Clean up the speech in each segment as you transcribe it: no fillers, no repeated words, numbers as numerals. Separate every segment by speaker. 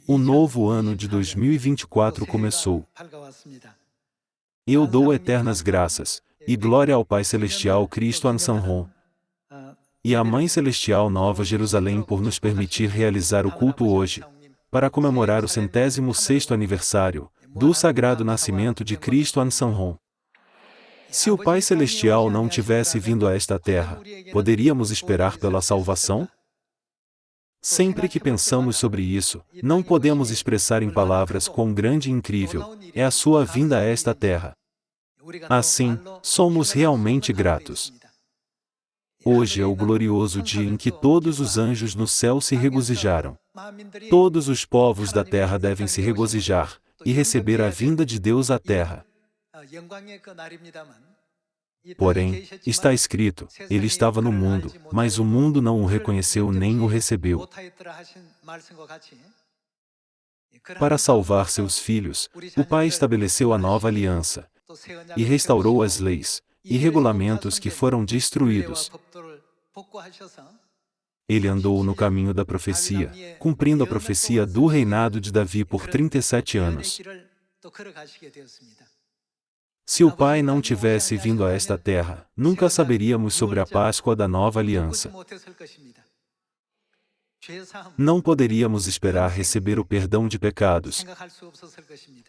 Speaker 1: O novo ano de 2024 começou. Eu dou eternas graças, e glória ao Pai Celestial Cristo Ansanron, e à Mãe Celestial Nova Jerusalém por nos permitir realizar o culto hoje, para comemorar o 106º aniversário do Sagrado Nascimento de Cristo Ansanron. Se o Pai Celestial não tivesse vindo a esta terra, poderíamos esperar pela salvação? Sempre que pensamos sobre isso, não podemos expressar em palavras quão grande e incrível é a sua vinda a esta terra. Assim, somos realmente gratos. Hoje é o glorioso dia em que todos os anjos no céu se regozijaram. Todos os povos da terra devem se regozijar e receber a vinda de Deus à terra. Porém, está escrito, ele estava no mundo, mas o mundo não o reconheceu nem o recebeu. Para salvar seus filhos, o Pai estabeleceu a nova aliança e restaurou as leis e regulamentos que foram destruídos. Ele andou no caminho da profecia, cumprindo a profecia do reinado de Davi por 37 anos. Se o Pai não tivesse vindo a esta terra, nunca saberíamos sobre a Páscoa da nova aliança. Não poderíamos esperar receber o perdão de pecados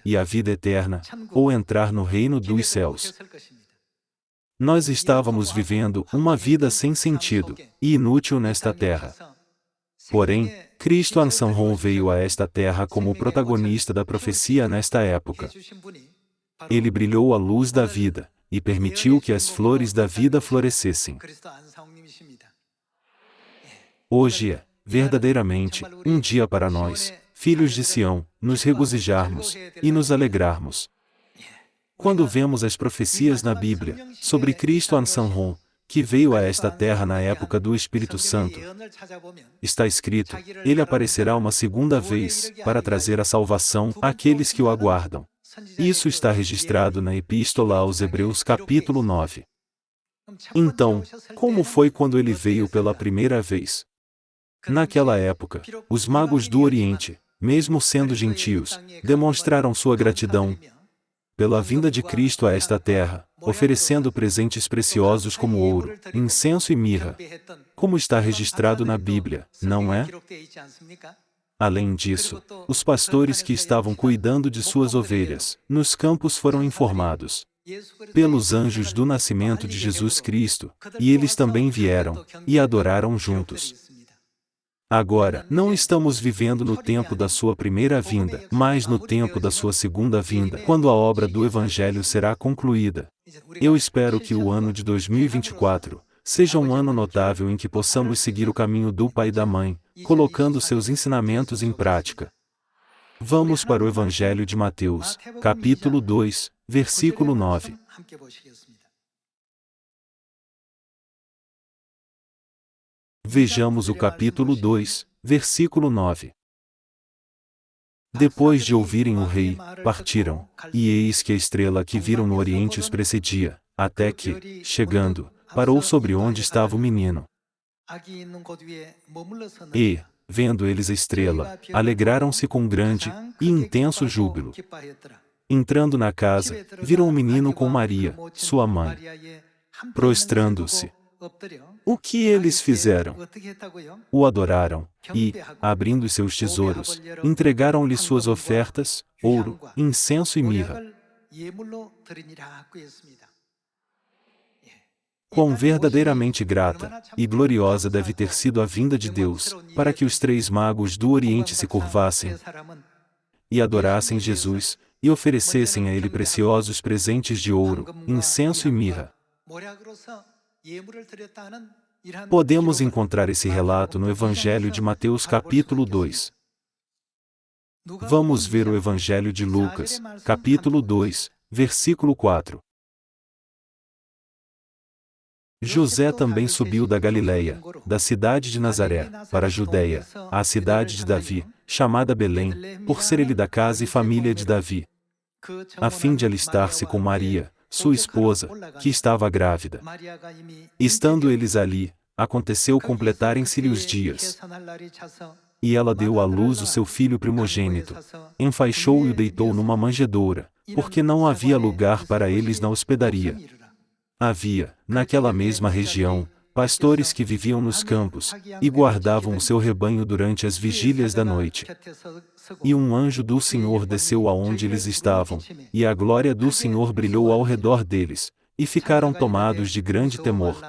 Speaker 1: e a vida eterna, ou entrar no reino dos céus. Nós estávamos vivendo uma vida sem sentido e inútil nesta terra. Porém, Cristo Ansanron veio a esta terra como o protagonista da profecia nesta época. Ele brilhou a luz da vida, e permitiu que as flores da vida florescessem. Hoje é, verdadeiramente, um dia para nós, filhos de Sião, nos regozijarmos e nos alegrarmos. Quando vemos as profecias na Bíblia, sobre Cristo Ansanron, que veio a esta terra na época do Espírito Santo, está escrito, ele aparecerá uma segunda vez, para trazer a salvação àqueles que o aguardam. Isso está registrado na Epístola aos Hebreus capítulo 9. Então, como foi quando ele veio pela primeira vez? Naquela época, os magos do Oriente, mesmo sendo gentios, demonstraram sua gratidão pela vinda de Cristo a esta terra, oferecendo presentes preciosos como ouro, incenso e mirra, como está registrado na Bíblia, não é? Além disso, os pastores que estavam cuidando de suas ovelhas, nos campos foram informados pelos anjos do nascimento de Jesus Cristo, e eles também vieram, e adoraram juntos. Agora, não estamos vivendo no tempo da sua primeira vinda, mas no tempo da sua segunda vinda, quando a obra do Evangelho será concluída. Eu espero que o ano de 2024 seja um ano notável em que possamos seguir o caminho do Pai e da Mãe, colocando seus ensinamentos em prática. Vamos para o Evangelho de Mateus, capítulo 2, versículo 9. Vejamos o capítulo 2, versículo 9. Depois de ouvirem o rei, partiram, e eis que a estrela que viram no oriente os precedia, até que, chegando, parou sobre onde estava o menino. E, vendo eles a estrela, alegraram-se com grande e intenso júbilo. Entrando na casa, viram o menino com Maria, sua mãe. Prostrando-se. O que eles fizeram? O adoraram, e, abrindo seus tesouros, entregaram-lhe suas ofertas, ouro, incenso e mirra. Quão verdadeiramente grata e gloriosa deve ter sido a vinda de Deus, para que os 3 magos do Oriente se curvassem e adorassem Jesus, e oferecessem a ele preciosos presentes de ouro, incenso e mirra. Podemos encontrar esse relato no Evangelho de Mateus capítulo 2. Vamos ver o Evangelho de Lucas, capítulo 2, versículo 4. José também subiu da Galileia, da cidade de Nazaré, para a Judeia, à cidade de Davi, chamada Belém, por ser ele da casa e família de Davi, a fim de alistar-se com Maria, sua esposa, que estava grávida. Estando eles ali, aconteceu completarem-se-lhe os dias. E ela deu à luz o seu filho primogênito. Enfaixou e o deitou numa manjedoura, porque não havia lugar para eles na hospedaria. Havia, naquela mesma região, pastores que viviam nos campos, e guardavam o seu rebanho durante as vigílias da noite. E um anjo do Senhor desceu aonde eles estavam, e a glória do Senhor brilhou ao redor deles, e ficaram tomados de grande temor.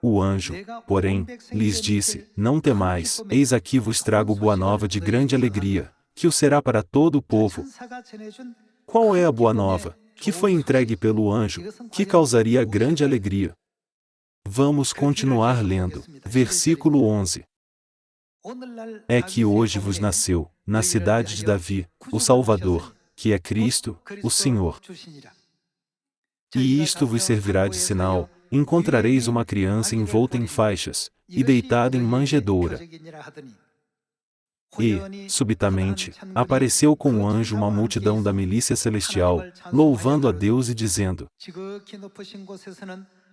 Speaker 1: O anjo, porém, lhes disse: Não temais, eis aqui vos trago boa nova de grande alegria, que o será para todo o povo. Qual é a boa nova, que foi entregue pelo anjo, que causaria grande alegria? Vamos continuar lendo. Versículo 11. É que hoje vos nasceu, na cidade de Davi, o Salvador, que é Cristo, o Senhor. E isto vos servirá de sinal: encontrareis uma criança envolta em faixas, e deitada em manjedoura. E, subitamente, apareceu com o anjo uma multidão da milícia celestial, louvando a Deus e dizendo: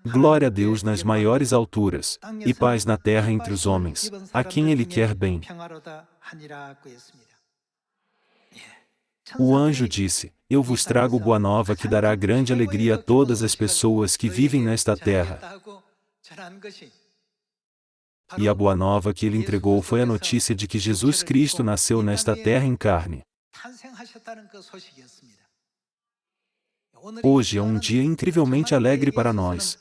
Speaker 1: Glória a Deus nas maiores alturas, e paz na terra entre os homens, a quem Ele quer bem. O anjo disse: Eu vos trago boa nova que dará grande alegria a todas as pessoas que vivem nesta terra. E a boa nova que ele entregou foi a notícia de que Jesus Cristo nasceu nesta terra em carne. Hoje é um dia incrivelmente alegre para nós.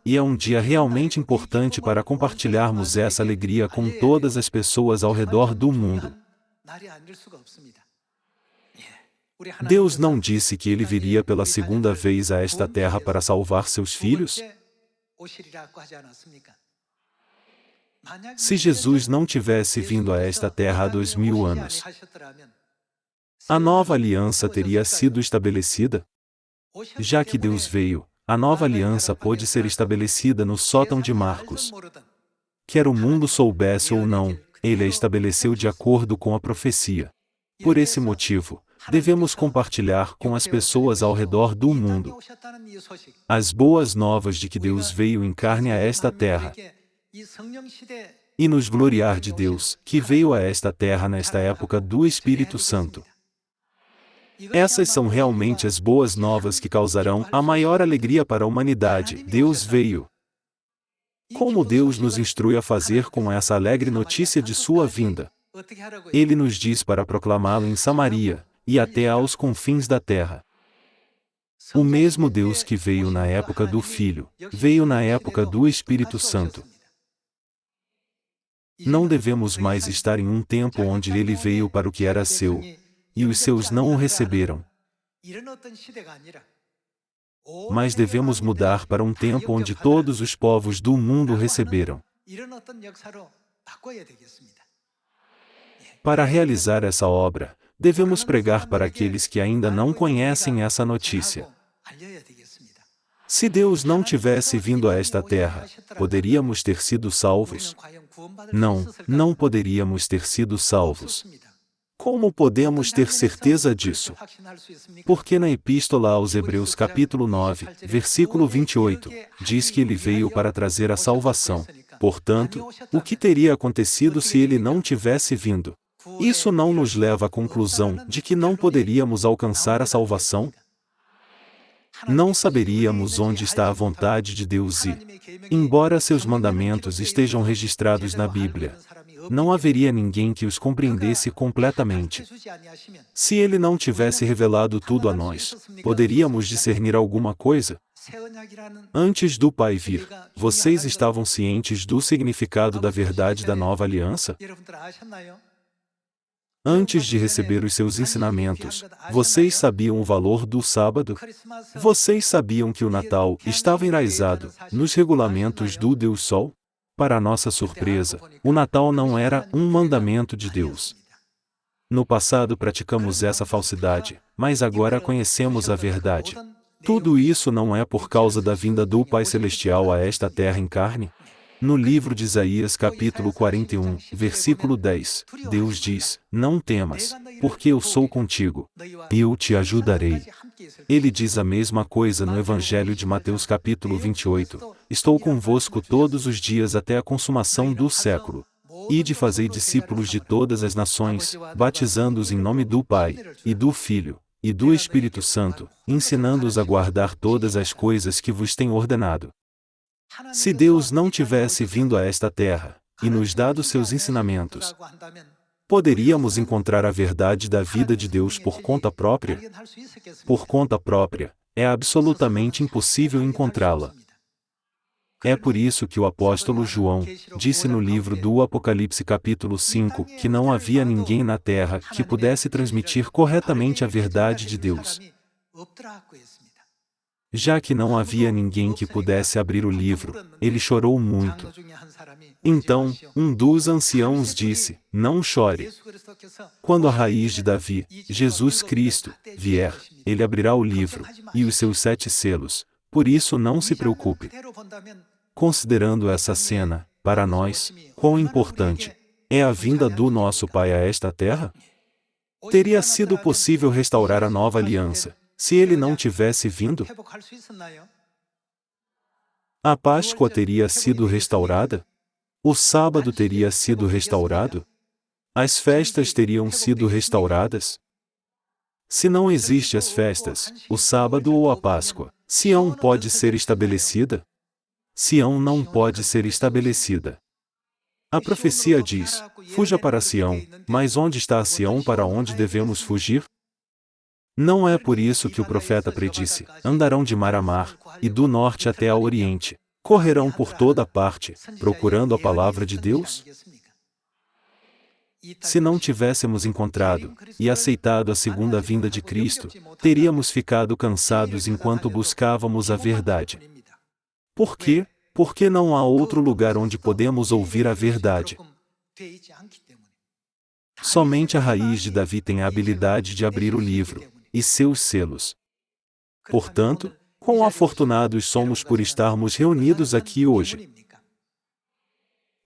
Speaker 1: E é um dia realmente importante para compartilharmos essa alegria com todas as pessoas ao redor do mundo. Deus não disse que Ele viria pela segunda vez a esta terra para salvar seus filhos? Se Jesus não tivesse vindo a esta terra há 2000 anos, a nova aliança teria sido estabelecida? Já que Deus veio, a nova aliança pôde ser estabelecida no sótão de Marcos. Quer o mundo soubesse ou não, Ele a estabeleceu de acordo com a profecia. Por esse motivo, devemos compartilhar com as pessoas ao redor do mundo as boas novas de que Deus veio em carne a esta terra. E nos gloriar de Deus, que veio a esta terra nesta época do Espírito Santo. Essas são realmente as boas novas que causarão a maior alegria para a humanidade. Deus veio. Como Deus nos instrui a fazer com essa alegre notícia de sua vinda? Ele nos diz para proclamá-lo em Samaria, e até aos confins da terra. O mesmo Deus que veio na época do Filho, veio na época do Espírito Santo. Não devemos mais estar em um tempo onde Ele veio para o que era seu, e os seus não o receberam. Mas devemos mudar para um tempo onde todos os povos do mundo o receberam. Para realizar essa obra, devemos pregar para aqueles que ainda não conhecem essa notícia. Se Deus não tivesse vindo a esta terra, poderíamos ter sido salvos? Não, não poderíamos ter sido salvos. Como podemos ter certeza disso? Porque na Epístola aos Hebreus capítulo 9, versículo 28, diz que Ele veio para trazer a salvação. Portanto, o que teria acontecido se Ele não tivesse vindo? Isso não nos leva à conclusão de que não poderíamos alcançar a salvação? Não saberíamos onde está a vontade de Deus e, embora seus mandamentos estejam registrados na Bíblia, não haveria ninguém que os compreendesse completamente. Se Ele não tivesse revelado tudo a nós, poderíamos discernir alguma coisa? Antes do Pai vir, vocês estavam cientes do significado da verdade da nova aliança? Antes de receber os seus ensinamentos, vocês sabiam o valor do sábado? Vocês sabiam que o Natal estava enraizado nos regulamentos do Deus Sol? Para nossa surpresa, o Natal não era um mandamento de Deus. No passado praticamos essa falsidade, mas agora conhecemos a verdade. Tudo isso não é por causa da vinda do Pai Celestial a esta terra em carne? No livro de Isaías capítulo 41, versículo 10, Deus diz: Não temas, porque eu sou contigo. Eu te ajudarei. Ele diz a mesma coisa no Evangelho de Mateus capítulo 28, Estou convosco todos os dias até a consumação do século. Ide fazei discípulos de todas as nações, batizando-os em nome do Pai, e do Filho, e do Espírito Santo, ensinando-os a guardar todas as coisas que vos tenho ordenado. Se Deus não tivesse vindo a esta terra, e nos dado seus ensinamentos, poderíamos encontrar a verdade da vida de Deus por conta própria? Por conta própria, é absolutamente impossível encontrá-la. É por isso que o apóstolo João disse no livro do Apocalipse capítulo 5 que não havia ninguém na terra que pudesse transmitir corretamente a verdade de Deus. Já que não havia ninguém que pudesse abrir o livro, ele chorou muito. Então, um dos anciãos disse: Não chore. Quando a raiz de Davi, Jesus Cristo, vier, ele abrirá o livro, e os seus 7 selos. Por isso não se preocupe. Considerando essa cena, para nós, quão importante é a vinda do nosso Pai a esta terra? Teria sido possível restaurar a nova aliança, se ele não tivesse vindo? A Páscoa teria sido restaurada? O sábado teria sido restaurado? As festas teriam sido restauradas? Se não existem as festas, o sábado ou a Páscoa, Sião pode ser estabelecida? Sião não pode ser estabelecida. A profecia diz: fuja para Sião, mas onde está a Sião para onde devemos fugir? Não é por isso que o profeta predisse: andarão de mar a mar, e do norte até ao oriente, correrão por toda parte, procurando a palavra de Deus? Se não tivéssemos encontrado e aceitado a segunda vinda de Cristo, teríamos ficado cansados enquanto buscávamos a verdade. Por quê? Porque não há outro lugar onde podemos ouvir a verdade. Somente a raiz de Davi tem a habilidade de abrir o livro e seus selos. Portanto, quão afortunados somos por estarmos reunidos aqui hoje.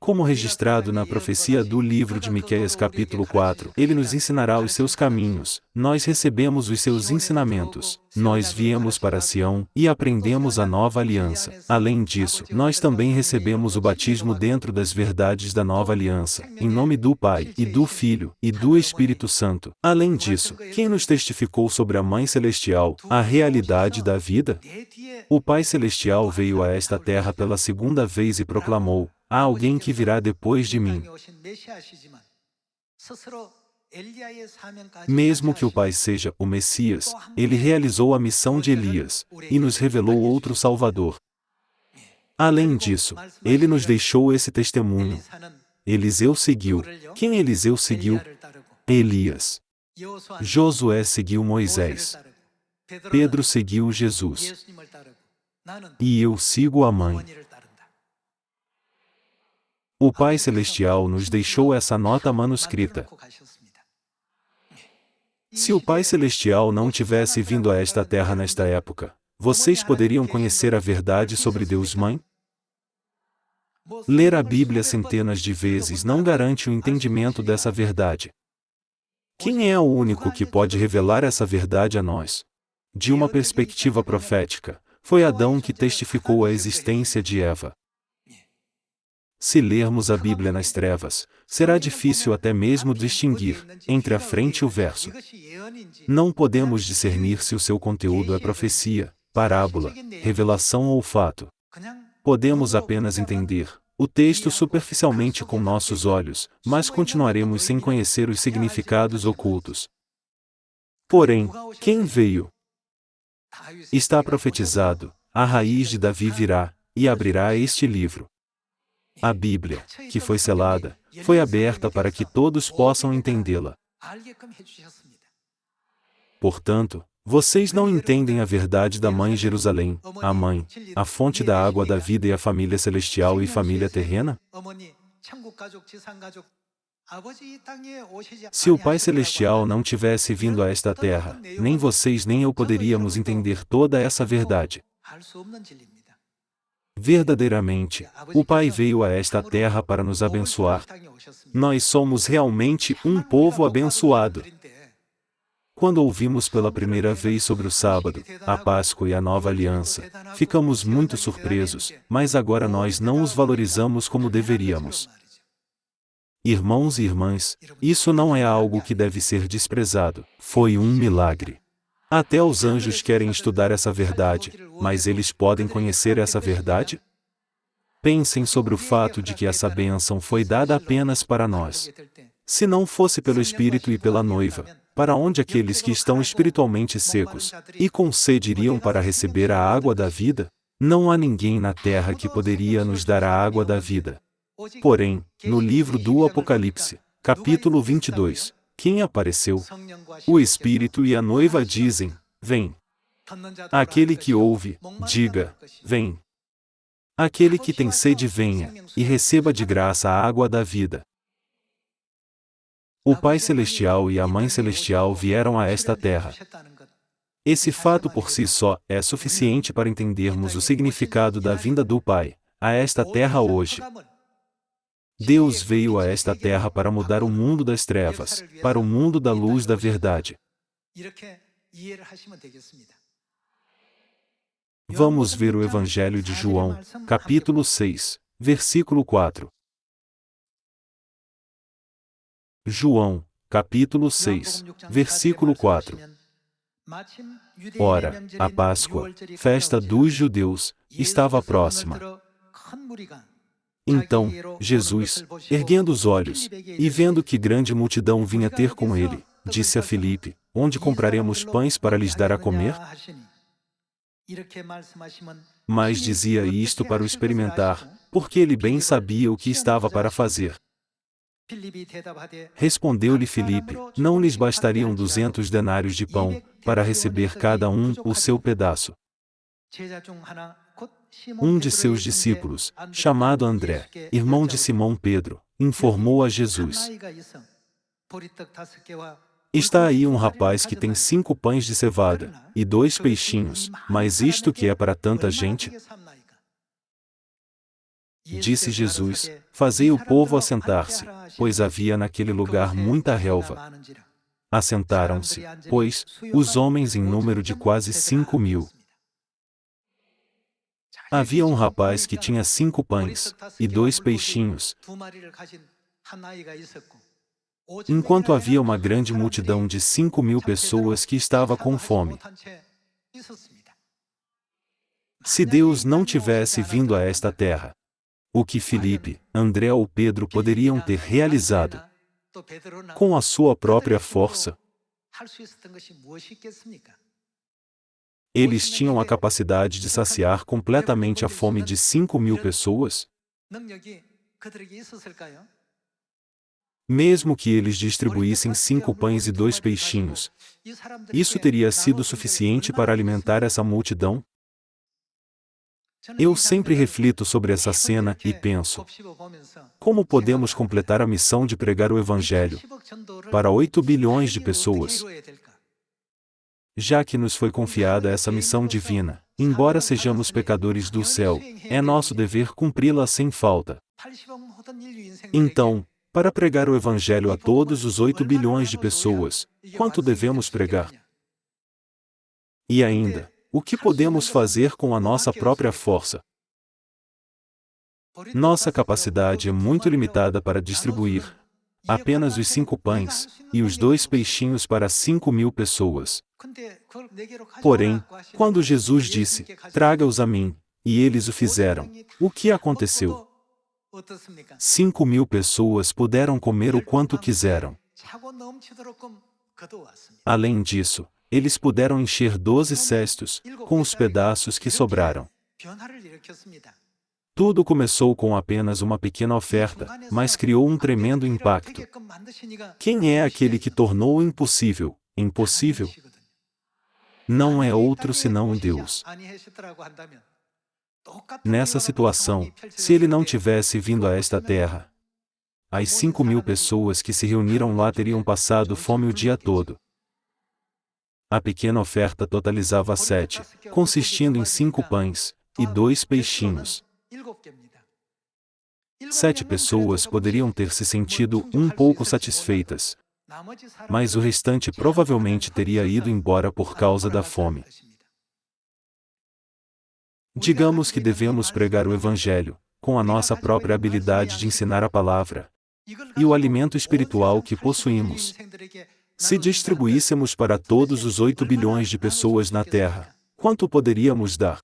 Speaker 1: Como registrado na profecia do livro de Miqueias capítulo 4, ele nos ensinará os seus caminhos, nós recebemos os seus ensinamentos, nós viemos para Sião e aprendemos a nova aliança. Além disso, nós também recebemos o batismo dentro das verdades da nova aliança, em nome do Pai, e do Filho, e do Espírito Santo. Além disso, quem nos testificou sobre a Mãe Celestial, a realidade da vida? O Pai Celestial veio a esta terra pela segunda vez e proclamou: há alguém que virá depois de mim. Mesmo que o Pai seja o Messias, ele realizou a missão de Elias, e nos revelou outro Salvador. Além disso, ele nos deixou esse testemunho. Eliseu seguiu. Quem Eliseu seguiu? Elias. Josué seguiu Moisés. Pedro seguiu Jesus. E eu sigo a Mãe. O Pai Celestial nos deixou essa nota manuscrita. Se o Pai Celestial não tivesse vindo a esta terra nesta época, vocês poderiam conhecer a verdade sobre Deus Mãe? Ler a Bíblia centenas de vezes não garante o entendimento dessa verdade. Quem é o único que pode revelar essa verdade a nós? De uma perspectiva profética, foi Adão que testificou a existência de Eva. Se lermos a Bíblia nas trevas, será difícil até mesmo distinguir, entre a frente e o verso. Não podemos discernir se o seu conteúdo é profecia, parábola, revelação ou fato. Podemos apenas entender o texto superficialmente com nossos olhos, mas continuaremos sem conhecer os significados ocultos. Porém, quem veio? Está profetizado: a raiz de Davi virá, e abrirá este livro. A Bíblia, que foi selada, foi aberta para que todos possam entendê-la. Portanto, vocês não entendem a verdade da Mãe Jerusalém, a Mãe, a fonte da água da vida e a família celestial e família terrena? Se o Pai Celestial não tivesse vindo a esta terra, nem vocês nem eu poderíamos entender toda essa verdade. Verdadeiramente, o Pai veio a esta terra para nos abençoar. Nós somos realmente um povo abençoado. Quando ouvimos pela primeira vez sobre o sábado, a Páscoa e a nova aliança, ficamos muito surpresos, mas agora nós não os valorizamos como deveríamos. Irmãos e irmãs, isso não é algo que deve ser desprezado. Foi um milagre. Até os anjos querem estudar essa verdade, mas eles podem conhecer essa verdade? Pensem sobre o fato de que essa bênção foi dada apenas para nós. Se não fosse pelo Espírito e pela noiva, para onde aqueles que estão espiritualmente secos e com sede iriam para receber a água da vida? Não há ninguém na terra que poderia nos dar a água da vida. Porém, no livro do Apocalipse, capítulo 22, quem apareceu? O Espírito e a noiva dizem: vem. Aquele que ouve, diga: vem. Aquele que tem sede venha, e receba de graça a água da vida. O Pai Celestial e a Mãe Celestial vieram a esta terra. Esse fato por si só é suficiente para entendermos o significado da vinda do Pai a esta terra hoje. Deus veio a esta terra para mudar o mundo das trevas, para o mundo da luz da verdade. Vamos ver o Evangelho de João, capítulo 6, versículo 4. João, capítulo 6, versículo 4. Ora, a Páscoa, festa dos judeus, estava próxima. Então, Jesus, erguendo os olhos, e vendo que grande multidão vinha ter com ele, disse a Filipe: onde compraremos pães para lhes dar a comer? Mas dizia isto para o experimentar, porque ele bem sabia o que estava para fazer. Respondeu-lhe Filipe: não lhes bastariam 200 denários de pão, para receber cada um o seu pedaço. Um de seus discípulos, chamado André, irmão de Simão Pedro, informou a Jesus: está aí um rapaz que tem 5 pães de cevada, e 2 peixinhos, mas isto que é para tanta gente? Disse Jesus: fazei o povo assentar-se, pois havia naquele lugar muita relva. Assentaram-se, pois, os homens em número de quase 5.000. Havia um rapaz que tinha 5 pães, e 2 peixinhos, enquanto havia uma grande multidão de 5.000 pessoas que estava com fome. Se Deus não tivesse vindo a esta terra, o que Filipe, André ou Pedro poderiam ter realizado com a sua própria força? Eles tinham a capacidade de saciar completamente a fome de 5.000 pessoas? Mesmo que eles distribuíssem 5 pães e 2 peixinhos, isso teria sido suficiente para alimentar essa multidão? Eu sempre reflito sobre essa cena e penso: como podemos completar a missão de pregar o Evangelho para 8 bilhões de pessoas? Já que nos foi confiada essa missão divina, embora sejamos pecadores do céu, é nosso dever cumpri-la sem falta. Então, para pregar o Evangelho a todos os 8 bilhões de pessoas, quanto devemos pregar? E ainda, o que podemos fazer com a nossa própria força? Nossa capacidade é muito limitada para distribuir apenas os 5 pães e os 2 peixinhos para 5.000 pessoas. Porém, quando Jesus disse: traga-os a mim, e eles o fizeram, o que aconteceu? 5.000 pessoas puderam comer o quanto quiseram. Além disso, eles puderam encher 12 cestos, com os pedaços que sobraram. Tudo começou com apenas uma pequena oferta, mas criou um tremendo impacto. Quem é aquele que tornou o impossível impossível? Não é outro senão Deus. Nessa situação, se ele não tivesse vindo a esta terra, as 5.000 pessoas que se reuniram lá teriam passado fome o dia todo. A pequena oferta totalizava 7, consistindo em 5 pães e 2 peixinhos. 7 pessoas poderiam ter se sentido um pouco satisfeitas, mas o restante provavelmente teria ido embora por causa da fome. Digamos que devemos pregar o Evangelho, com a nossa própria habilidade de ensinar a palavra, E o alimento espiritual que possuímos, se distribuíssemos para todos os 8 bilhões de pessoas na Terra, quanto poderíamos dar?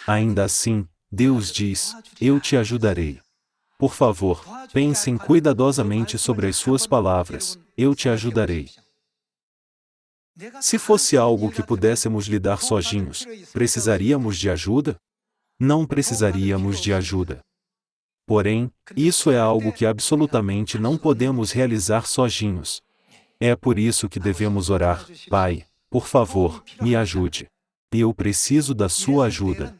Speaker 1: Ainda assim, Deus diz: eu te ajudarei. Por favor, pensem cuidadosamente sobre as suas palavras: eu te ajudarei. Se fosse algo que pudéssemos lidar sozinhos, precisaríamos de ajuda? Não precisaríamos de ajuda. Porém, isso é algo que absolutamente não podemos realizar sozinhos. É por isso que devemos orar: Pai, por favor, me ajude. Eu preciso da sua ajuda.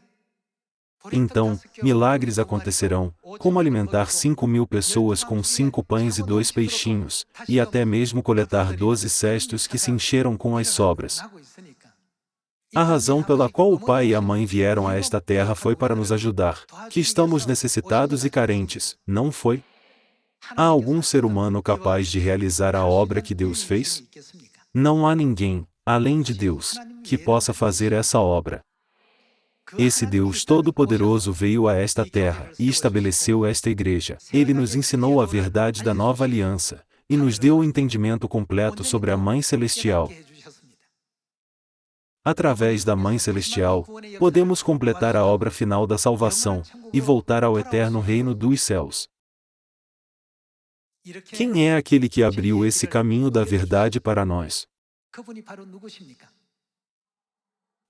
Speaker 1: Então, milagres acontecerão, como alimentar 5.000 pessoas com 5 pães e 2 peixinhos, e até mesmo coletar 12 cestos que se encheram com as sobras. A razão pela qual o pai e a mãe vieram a esta terra foi para nos ajudar, que estamos necessitados e carentes, não foi? Há algum ser humano capaz de realizar a obra que Deus fez? Não há ninguém, além de Deus, que possa fazer essa obra. Esse Deus Todo-Poderoso veio a esta terra e estabeleceu esta igreja. Ele nos ensinou a verdade da nova aliança, e nos deu o entendimento completo sobre a Mãe Celestial. Através da Mãe Celestial, podemos completar a obra final da salvação, e voltar ao eterno reino dos céus. Quem é aquele que abriu esse caminho da verdade para nós?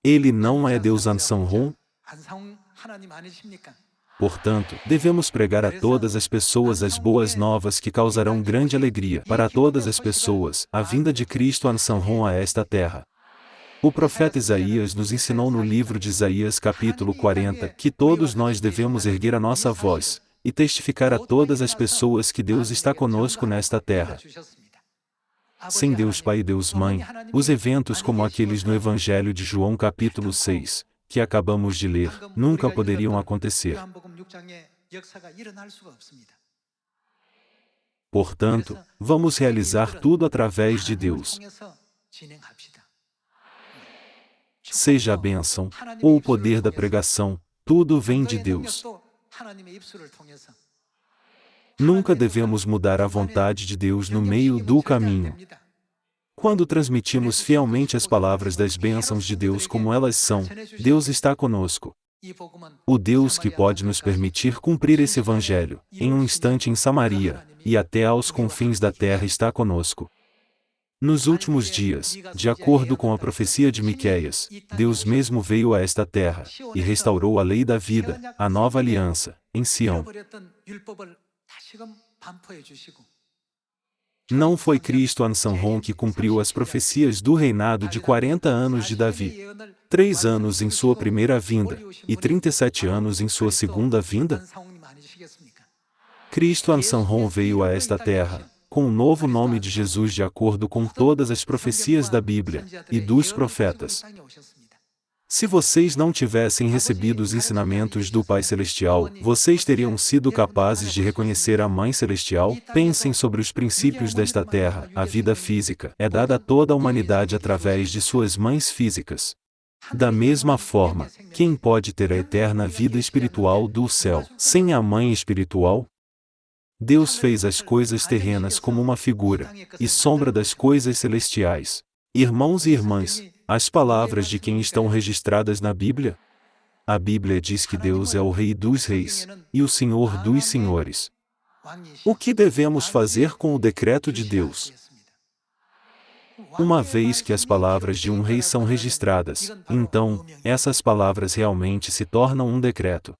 Speaker 1: Ele não é Deus Ansanhon? Portanto, devemos pregar a todas as pessoas as boas novas que causarão grande alegria para todas as pessoas, a vinda de Cristo Ansanhon a esta terra. O profeta Isaías nos ensinou no livro de Isaías capítulo 40 que todos nós devemos erguer a nossa voz e testificar a todas as pessoas que Deus está conosco nesta terra. Sem Deus Pai e Deus Mãe, os eventos como aqueles no Evangelho de João capítulo 6, que acabamos de ler, nunca poderiam acontecer. Portanto, vamos realizar tudo através de Deus. Seja a bênção, ou o poder da pregação, tudo vem de Deus. Nunca devemos mudar a vontade de Deus no meio do caminho. Quando transmitimos fielmente as palavras das bênçãos de Deus como elas são, Deus está conosco. O Deus que pode nos permitir cumprir esse evangelho, em um instante em Samaria, e até aos confins da terra está conosco. Nos últimos dias, de acordo com a profecia de Miqueias, Deus mesmo veio a esta terra, e restaurou a lei da vida, a nova aliança, em Sião. Não foi Cristo Ansanhon que cumpriu as profecias do reinado de 40 anos de Davi, 3 anos em sua primeira vinda, e 37 anos em sua segunda vinda? Cristo Ansanhon veio a esta terra, com o novo nome de Jesus de acordo com todas as profecias da Bíblia, e dos profetas. Se vocês não tivessem recebido os ensinamentos do Pai Celestial, vocês teriam sido capazes de reconhecer a Mãe Celestial? Pensem sobre os princípios desta terra. A vida física é dada a toda a humanidade através de suas mães físicas. Da mesma forma, quem pode ter a eterna vida espiritual do céu sem a Mãe espiritual? Deus fez as coisas terrenas como uma figura e sombra das coisas celestiais. Irmãos e irmãs, as palavras de quem estão registradas na Bíblia? A Bíblia diz que Deus é o Rei dos Reis e o Senhor dos Senhores. O que devemos fazer com o decreto de Deus? Uma vez que as palavras de um rei são registradas, então, essas palavras realmente se tornam um decreto.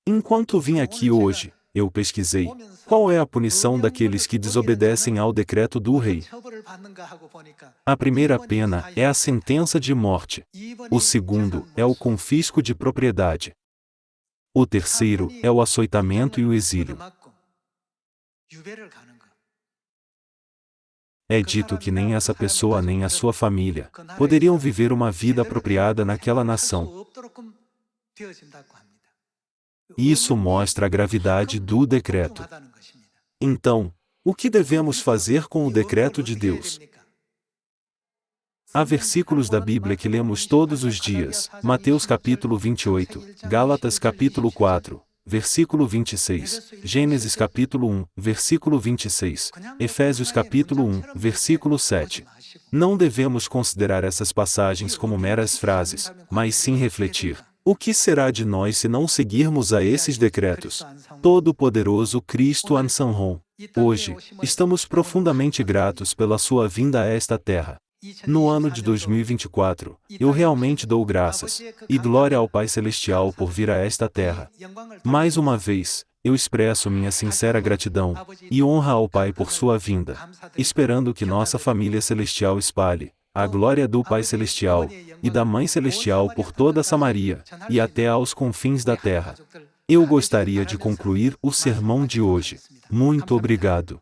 Speaker 1: Enquanto vim aqui hoje, eu pesquisei: qual é a punição daqueles que desobedecem ao decreto do rei? A primeira pena é a sentença de morte. O segundo é o confisco de propriedade. O terceiro é o açoitamento e o exílio. É dito que nem essa pessoa nem a sua família poderiam viver uma vida apropriada naquela nação. Isso mostra a gravidade do decreto. Então, o que devemos fazer com o decreto de Deus? Há versículos da Bíblia que lemos todos os dias: Mateus capítulo 28, Gálatas capítulo 4, versículo 26, Gênesis capítulo 1, versículo 26, Efésios capítulo 1, versículo 7. Não devemos considerar essas passagens como meras frases, mas sim refletir. O que será de nós se não seguirmos a esses decretos? Todo-Poderoso Cristo Ansanhon. Hoje, estamos profundamente gratos pela sua vinda a esta terra. No ano de 2024, eu realmente dou graças e glória ao Pai Celestial por vir a esta terra. Mais uma vez, eu expresso minha sincera gratidão e honra ao Pai por sua vinda, esperando que nossa família celestial espalhe a glória do Pai Celestial e da Mãe Celestial por toda Samaria e até aos confins da terra. Eu gostaria de concluir o sermão de hoje. Muito obrigado.